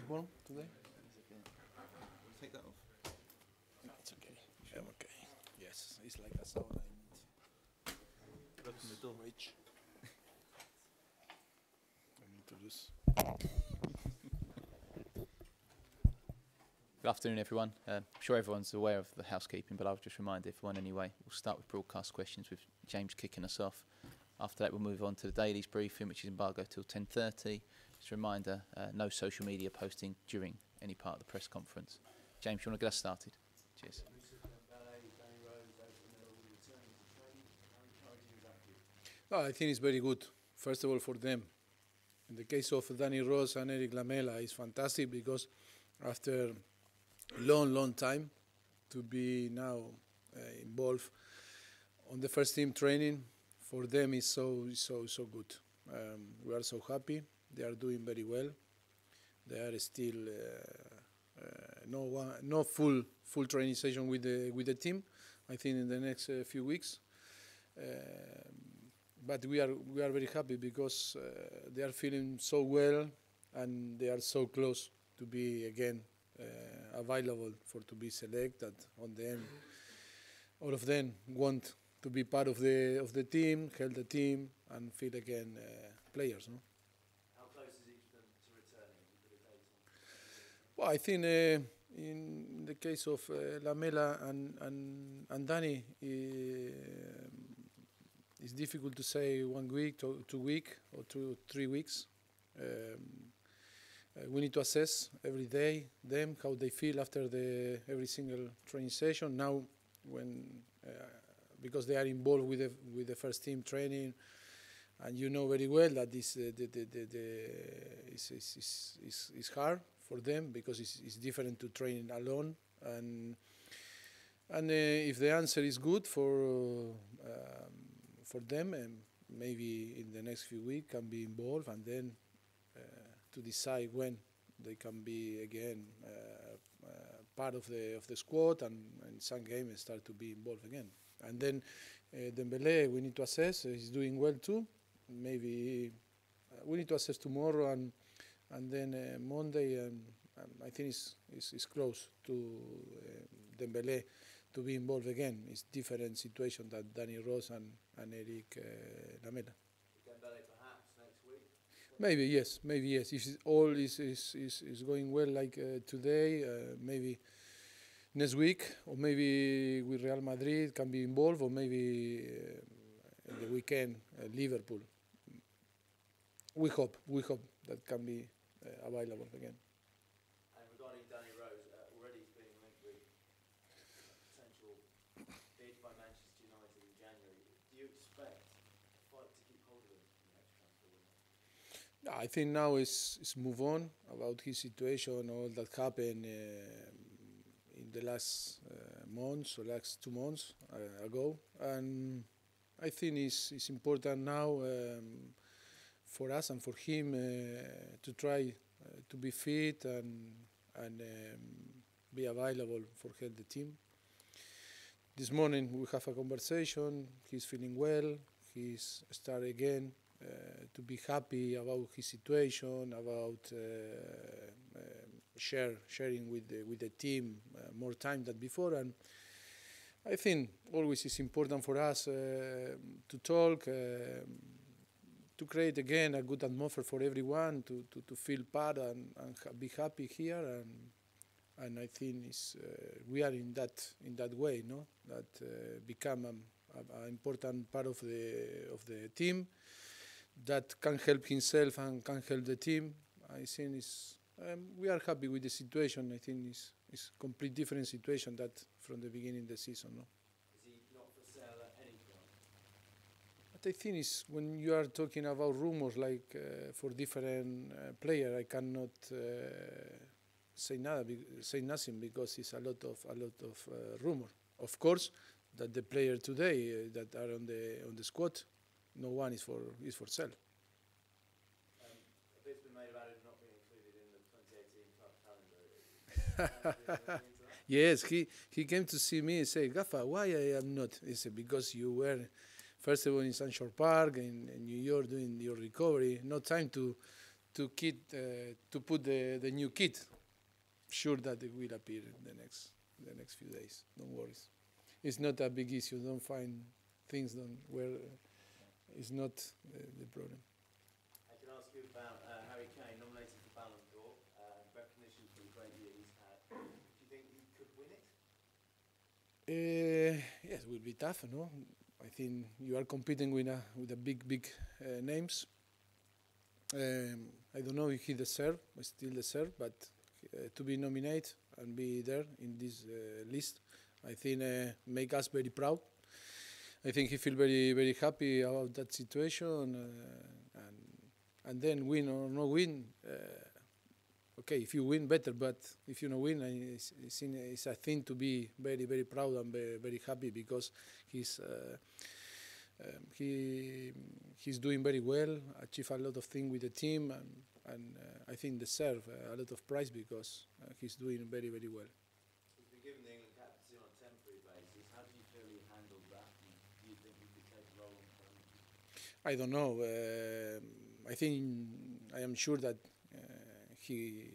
warm today? Take that off. No, it's okay. I'm okay. Yes, it's like a sauna. Open the door. Rich. I need to lose. Good afternoon, everyone. I'm sure everyone's aware of the housekeeping, but I'll just remind everyone anyway. We'll start with broadcast questions with James kicking us off. After that, we'll move on to the dailies briefing, which is embargo till 10:30. Just a reminder, no social media posting during any part of the press conference. James, you want to get us started? Cheers. Oh, I think it's very good. First of all, for them. In the case of Danny Rose and Eric Lamela, it's fantastic because after a long time to be now involved on the first team training, for them is so good. We are so happy. They are doing very well. They are still no full training session with the team. I think in the next few weeks. But we are very happy because they are feeling so well and they are so close to be again available to be selected. On the end, all of them want to be part of the team, help the team, and feel again players. No? How close is each of them to returning? Have you put a date on? Well, I think in the case of Lamela and Danny, it's difficult to say 1 week, 2 weeks, or 3 weeks. We need to assess every day them how they feel after every single training session. Now, because they are involved with the first team training, and you know very well that this is hard for them because it's different to train alone. And if the answer is good for them, maybe in the next few weeks can be involved, and then to decide when they can be again part of the squad, and in some games start to be involved again. And then Dembélé, we need to assess. He's doing well too. Maybe we need to assess tomorrow and then Monday. And I think it's close to Dembélé to be involved again. It's different situation than Danny Rose and Eric Lamela. Dembele perhaps next week? Maybe yes. If all is going well like today, maybe next week, or maybe with Real Madrid can be involved, or maybe in the weekend Liverpool. We hope that can be available again. And regarding Danny Rose, already he's being linked with potential bid by Manchester United in January. Do you expect a fight to keep hold of him in the next transfer window? I think now is move on about his situation, all that happened in the last months or last 2 months ago, and I think it's important now for us and for him to try to be fit and be available for help the team. This morning we have a conversation. He's feeling well. He's started again to be happy about his situation, about sharing with the team more time than before. And I think always it's important for us to talk, to create again a good atmosphere for everyone, to feel part and be happy here. And I think we are in that way, no? That become an important part of the team that can help himself and can help the team. I think we are happy with the situation. I think it's a complete different situation that from the beginning of the season. No? Is he not for sale at any point? But I think it's when you are talking about rumors like for different players, I cannot say nothing because it's a lot of rumor. Of course, that the player today that are on the squad, no one is for sale. A bit's been made about him not being included in the 2018 club calendar. Yes, he came to see me and said, Gaffa, why I am not? He said, because you were, first of all, in Sunshine Park in New York doing your recovery, no time to to put the new kit. Sure that it will appear in the next few days. Don't worry. It's not a big issue. Don't find things where it's not the problem. I can ask you about Harry Kane, nominated for Ballon d'Or, recognition for the great year he's had. Do you think he could win it? Yes, it will be tough, no? I think you are competing with a big names. I don't know if he still deserve, but to be nominated and be there in this list, I think make us very proud. I think he feel very happy about that situation, and then win or no win. Okay, if you win, better, but if you no win, it's a thing to be very proud and very happy, because he's doing very well, achieve a lot of things with the team, and I think deserve a lot of prize, because he's doing very well. He's been given the England captaincy on a temporary basis. How do you feel he handled that? And do you think he could take the role on permanently? I don't know. I am sure that he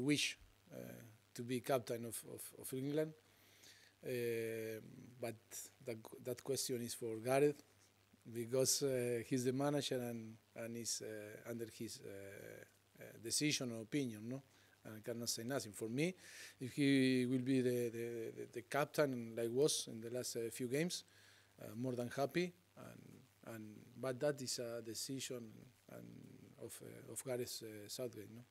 wish to be captain of England, but that question is for Gareth, because he's the manager and is under his decision or opinion, no? And I cannot say nothing. For me, if he will be the captain like was in the last few games, more than happy. But that is a decision of Gareth Southgate, no?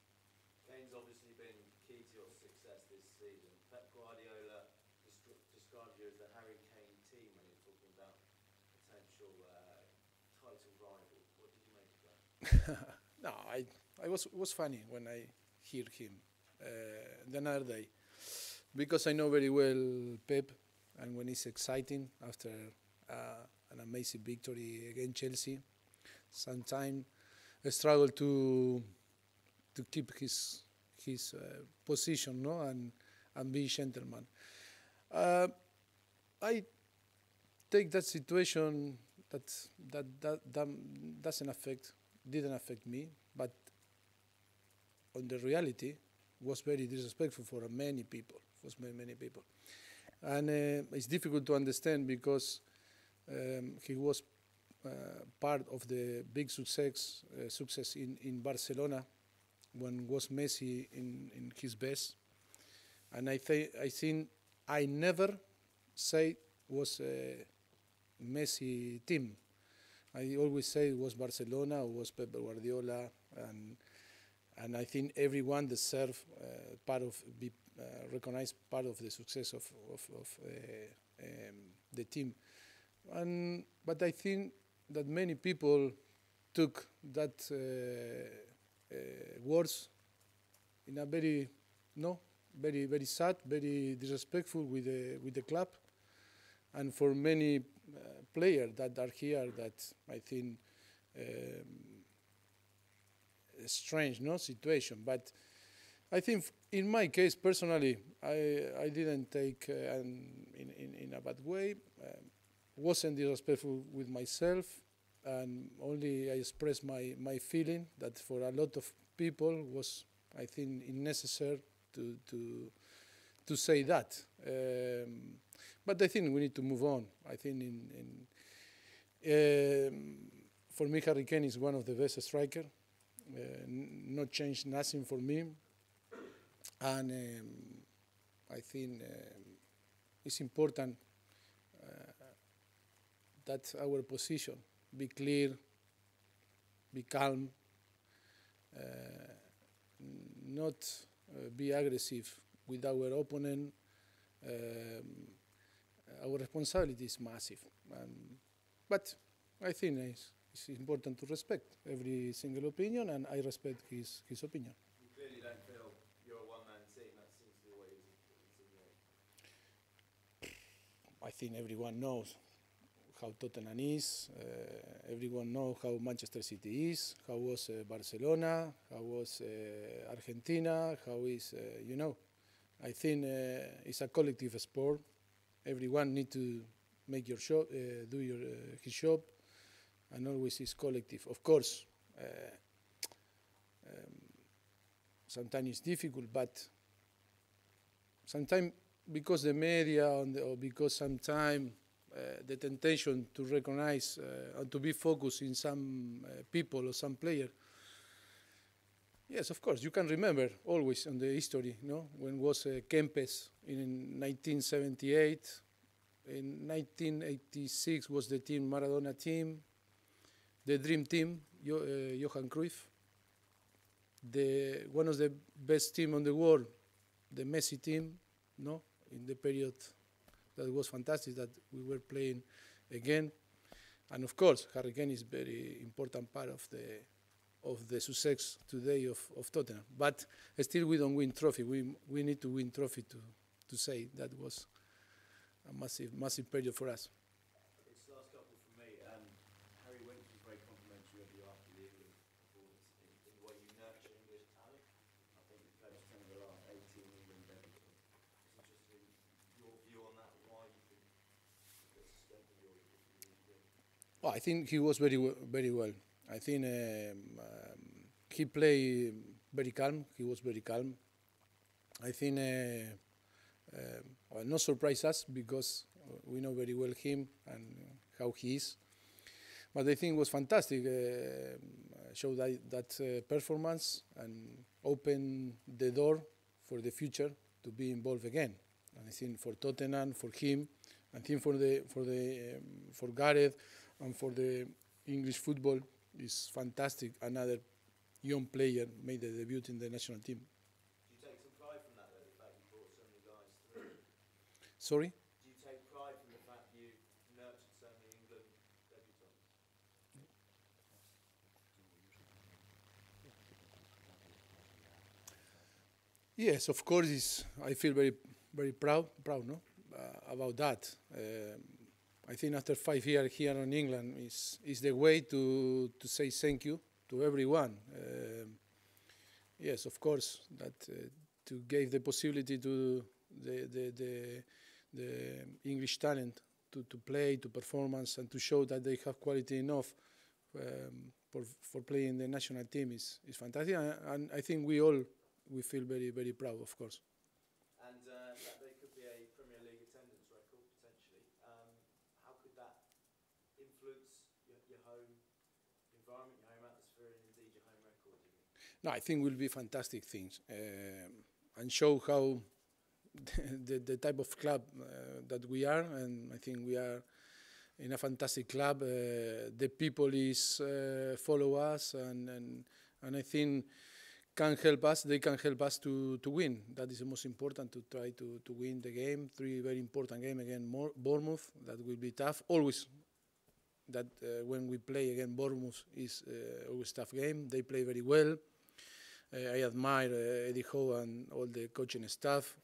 Kane's obviously been key to your success this season. Pep Guardiola described you as the Harry Kane team when he was talking about potential title rival. What did you make of that? No, it was funny when I hear him the other day, because I know very well Pep, and when it's exciting after an amazing victory against Chelsea, sometimes I struggle to keep his position, no, and be gentleman. I take that situation that didn't affect me, but on the reality was very disrespectful for many people. And it's difficult to understand, because he was part of the big success in Barcelona when was Messi in his best. And I think I never say was Messi team. I always say it was Barcelona or was Pep Guardiola, and I think everyone deserves be recognized part of the success of the team. But I think that many people took that words in a very sad, very disrespectful with the club, and for many players that are here, that I think a strange situation. But I think in my case personally, I didn't take in a bad way. Wasn't disrespectful with myself, and only I expressed my feeling that for a lot of people was, I think, unnecessary to say that. But I think we need to move on. I think for me, Harry Kane is one of the best strikers. Not change nothing for me, and I think it's important that our position be clear, be calm, not be aggressive with our opponent. Our responsibility is massive, but I think it's important to respect every single opinion, and I respect his opinion. You clearly don't feel you're a one-man team. That seems to be what he was insinuating. I think everyone knows how Tottenham is. Everyone knows how Manchester City is, how was Barcelona, how was Argentina, how is, I think it's a collective sport. Everyone needs to make your his job, and always is collective. Of course, sometimes it's difficult, but sometimes because the media or because sometimes the temptation to recognize and to be focused in some people or some player. Yes, of course, you can remember always on the history, no? When was Kempes in 1978, in 1986 was the team Maradona team, the dream team, Johan Cruyff, one of the best team on the world, the Messi team, no? In the period that was fantastic that we were playing again. And of course, Harry Kane is very important part of the success today of Tottenham. But still we don't win trophy. We need to win trophy to say that was a massive period for us. It's the last couple from me. Harry Winks was very complimentary of you after the England performance in the way you nurture English talent. I think you've played 10 of the last 18 England debuts. It's interesting your view on that, why you think that's a strength of yours. Well, I think he was very well. I think he played very calm. He was very calm. I think not surprise us because we know very well him and how he is. But I think it was fantastic. Showed that performance and opened the door for the future to be involved again. And I think for Tottenham, for him, I think for Gareth and for the English football is fantastic. Another young player made the debut in the national team. Do you take some pride from that, though, the fact you brought so many guys through? Sorry? Do you take pride from the fact you nurtured so many England debutants? Yes, of course. I feel very proud, no, about that. I think after 5 years here in England is the way to say thank you to everyone. Yes, of course, that to give the possibility to the English talent to play, to performance, and to show that they have quality enough for playing the national team is fantastic. And I think we feel very proud, of course. And that there could be a Premier League attendance record, potentially. How could that influence your home environment, your home atmosphere, and indeed your home record, do you think? No, I think will be fantastic things and show how the type of club that we are, and I think we are in a fantastic club. The people is follow us, and I think they can help us to win. That is the most important, to try to win the game. 3 very important games against Bournemouth. That will be tough. Always that when we play against Bournemouth is always tough game. They play very well. I admire Eddie Howe and all the coaching staff.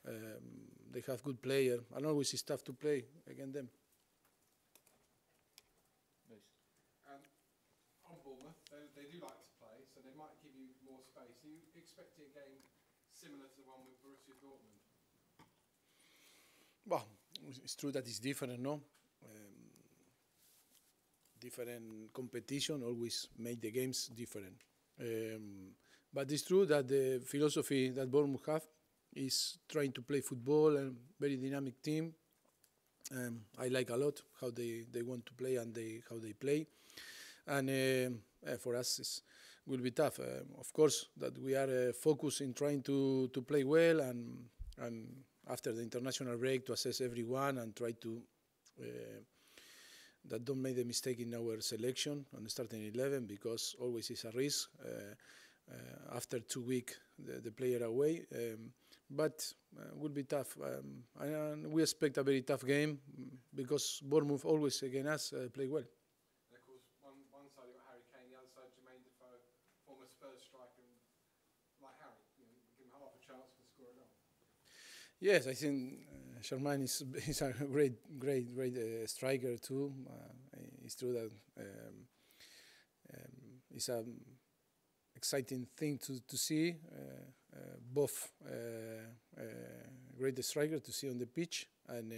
They have good players, and always it's tough to play against them. On Bournemouth, they do like to play, so they might give you more space. Are you expecting a game similar to the one with Borussia Dortmund? Well, it's true that it's different, no? Different competition always make the games different. But it's true that the philosophy that Bournemouth have is trying to play football and very dynamic team. I like a lot how they want to play and how they play. And for us it will be tough. Of course that we are focused in trying to play well and after the international break to assess everyone and try to that don't make the mistake in our selection on the starting 11, because always is a risk. After 2 weeks, the player away, but will be tough. And we expect a very tough game because Bournemouth always against us play well. And of course, one side you've got Harry Kane, the other side Jermaine Defoe, former Spurs striker, like Harry. You know, give him half a chance to score a goal. Yes, I think Jermaine is a great striker too. It's true that it's a exciting thing to see both great striker to see on the pitch, and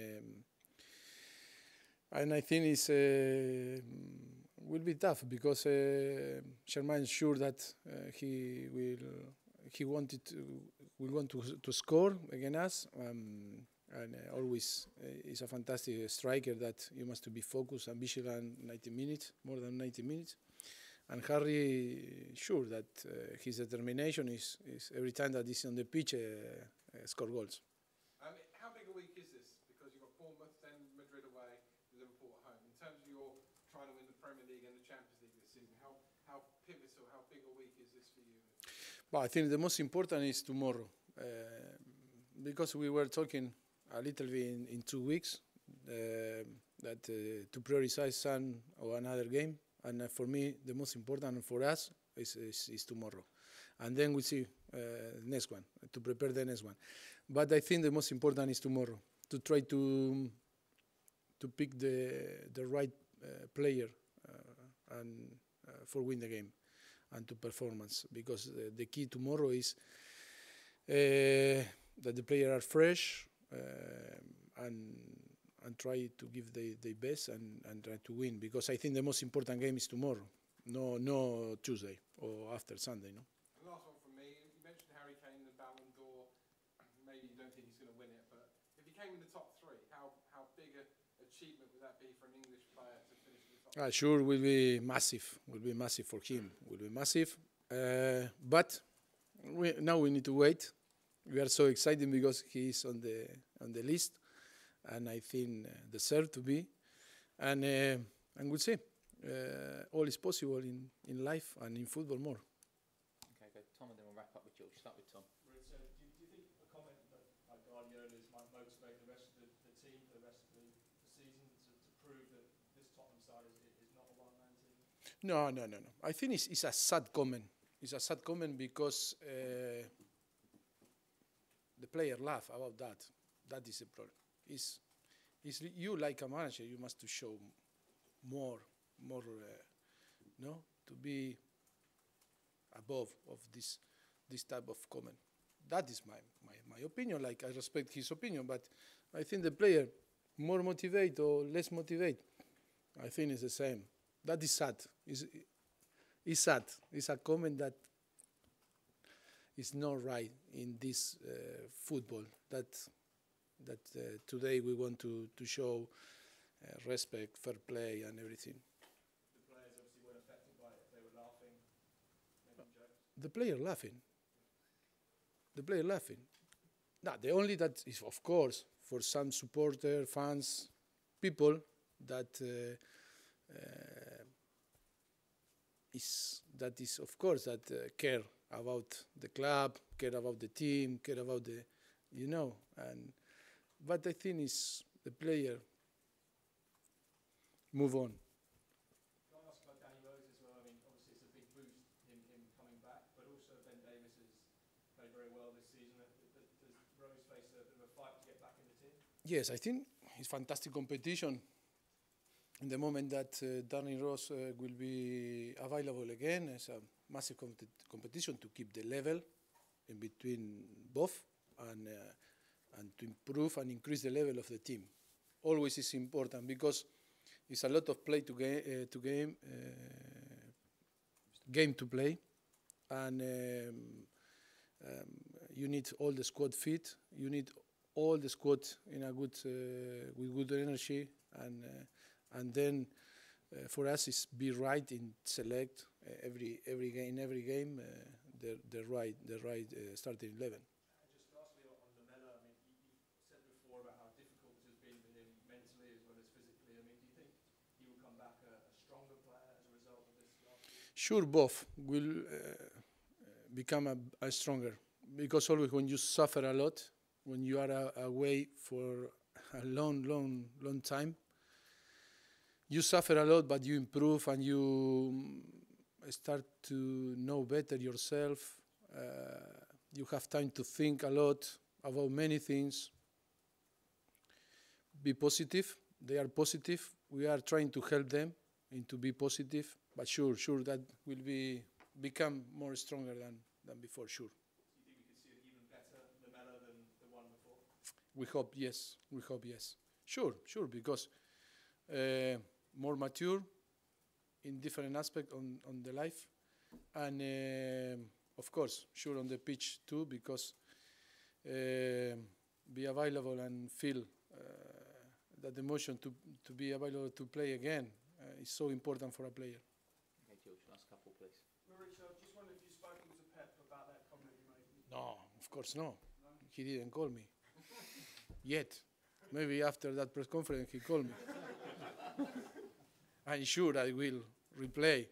I think it's will be tough because Jermaine is sure that he wanted to. We want to score against us, and always is a fantastic striker that you must be focused and vigilant 90 minutes, more than 90 minutes. And Harry, sure that his determination is every time that he's on the pitch, score goals. How big a week is this? Because you've got Bournemouth, then Madrid away, Liverpool at home. In terms of your trying to win the Premier League and the Champions League this season, how pivotal, how big a week is this for you? Well, I think the most important is tomorrow, because we were talking a little bit in 2 weeks that to prioritize some or another game, and for me the most important for us is tomorrow, and then we see next one to prepare the next one. But I think the most important is tomorrow to try to pick the right player and for win the game and to performance, because the key tomorrow is that the players are fresh and try to give the best and try to win, because I think the most important game is tomorrow, no Tuesday or after Sunday. No. The last one from me. You mentioned Harry Kane, the Ballon d'Or. Maybe you don't think he's going to win it, but if he came in the top three, how big an achievement would that be for an English player to finish in the top three? Sure, will be massive. Will be massive for him. Will be massive. But now we need to wait. We are so excited because he is on the list, and I think deserve to be. And we'll see. All is possible in life and in football more. Okay, go Tom, and then we'll wrap up with George. Start with Tom. Mauricio, do you think a comment like Guardiola's might motivate the rest of the team for the rest of the season to prove that this Tottenham side is not a one-man team? No. I think it's a sad comment. It's a sad comment because the player laugh about that. That is a problem. It's you like a manager, you must to show more, to be above of this type of comment. That is my opinion. Like, I respect his opinion, but I think the player more motivate or less motivate, I think it's the same. That is sad. It's sad. It's a comment that is not right in this football. That today we want to show respect, fair play, and everything. The players obviously weren't affected by it. They were laughing, making jokes. The player laughing. No, the only that is, of course, for some supporter, fans, people that is of course that care about the club, care about the team, care about the, and but I think is the player move on. Can I ask about Danny Rose as well? I mean, obviously it's a big boost him coming back, but also Ben Davies has played very well this season. Does Rose face a bit of a fight to get back in the team? Yes, I think it's fantastic competition. In the moment that Danny Rose will be available again, it's a massive competition to keep the level in between both and to improve and increase the level of the team. Always is important because it's a lot of play to game to play, and you need all the squad fit. You need all the squad in a good with good energy, and then for us is be right in select every game the right starting 11. Just lastly on Lamela, I mean, you said before about how difficult it has been for him mentally as well as physically. I mean, do you think he will come back a stronger player as a result of this last season? Sure, both will become a stronger, because always when you suffer a lot, when you are away for a long time, you suffer a lot, but you improve and you start to know better yourself. You have time to think a lot about many things. Be positive. They are positive. We are trying to help them to be positive. But sure that will become more stronger than before. Sure. Do you think we could see an even better Lamela than the one before? We hope yes. Sure, because more mature in different aspects on the life, and of course, sure on the pitch too, because be available and feel that emotion to be available to play again is so important for a player. Okay, George, last couple, please. Mauricio, I just wondered if you've spoken to Pep about that comment you made. No, of course no. He didn't call me yet. Maybe after that press conference he called me. I'm sure I will replay,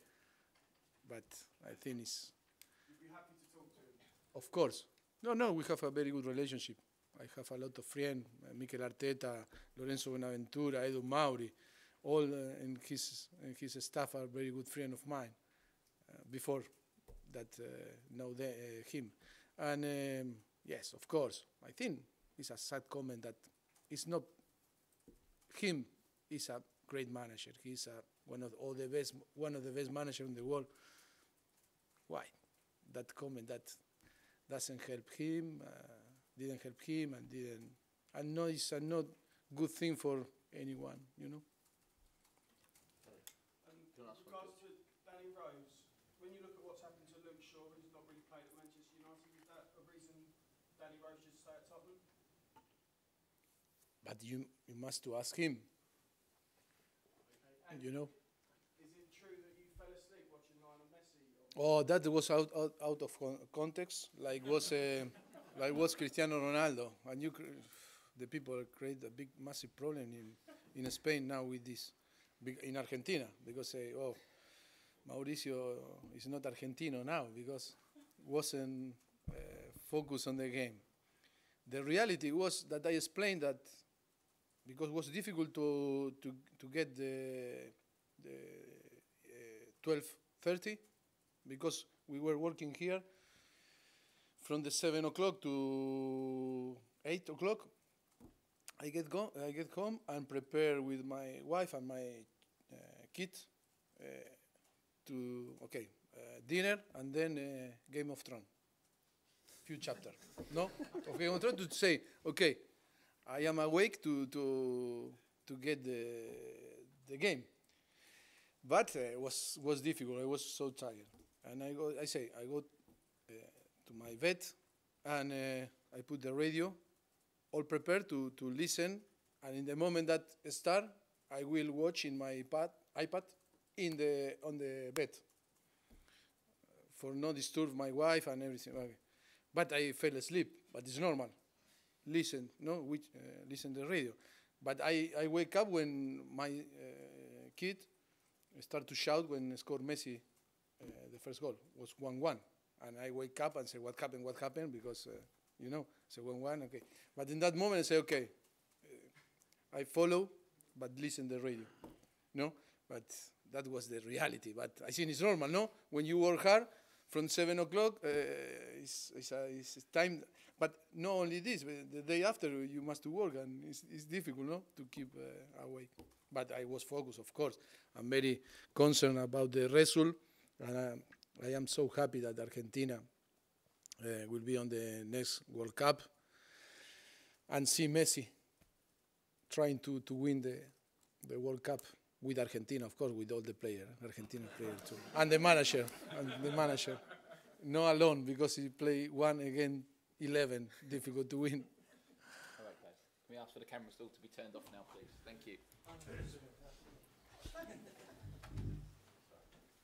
but I think it's. You'd be happy to talk to him. Of course. No, we have a very good relationship. I have a lot of friends, Mikel Arteta, Lorenzo Bonaventura, Edu Mauri, all in his staff are very good friends of mine before that know him. And yes, of course, I think it's a sad comment that it's not him. He's a great manager. He's one of the best managers in the world. Why? That comment that doesn't help him, didn't help him, and didn't. I know it's a not good thing for anyone, you know. With regards to Danny Rose, when you look at what's happened to Luke Shaw, who's not really played at Manchester United, is that a reason Danny Rose should stay at Tottenham? But you must to ask him, And you know. is it true that you fell asleep watching Lionel Messi? Oh, that was out of context, like was Cristiano Ronaldo, and the people create a big, massive problem in Spain now with this, in Argentina, because say, oh, Mauricio is not Argentino now because wasn't focused on the game. The reality was that I explained that because it was difficult to get the 12:30 because we were working here from the 7 o'clock to 8 o'clock. I get home and prepare with my wife and my kid to dinner and then Game of Thrones. Few chapters, no? Of Game of Thrones to say, okay, I am awake to get the game. But it was difficult. I was so tired, and I go to my bed, and I put the radio, all prepared to listen. And in the moment that start, I will watch in my iPad on the bed for not disturb my wife and everything. Okay. But I fell asleep. But it's normal. Listen the radio. But I wake up when my kid start to shout when scored Messi the first goal. It was 1-1. And I wake up and say, what happened? Because, say 1-1, okay. But in that moment I say, okay, I follow, but listen the radio. No? But that was the reality. But I think it's normal, no? When you work hard, from 7 o'clock, it's time. But not only this, but the day after you must work, and it's difficult, no, to keep awake. But I was focused, of course. I'm very concerned about the result, and I am so happy that Argentina will be on the next World Cup and see Messi trying to win the World Cup with Argentina, of course, with all the players, Argentina players too, and the manager, not alone because he play 1 against 11, difficult to win. All right, guys. Can we ask for the cameras all to be turned off now, please? Thank you.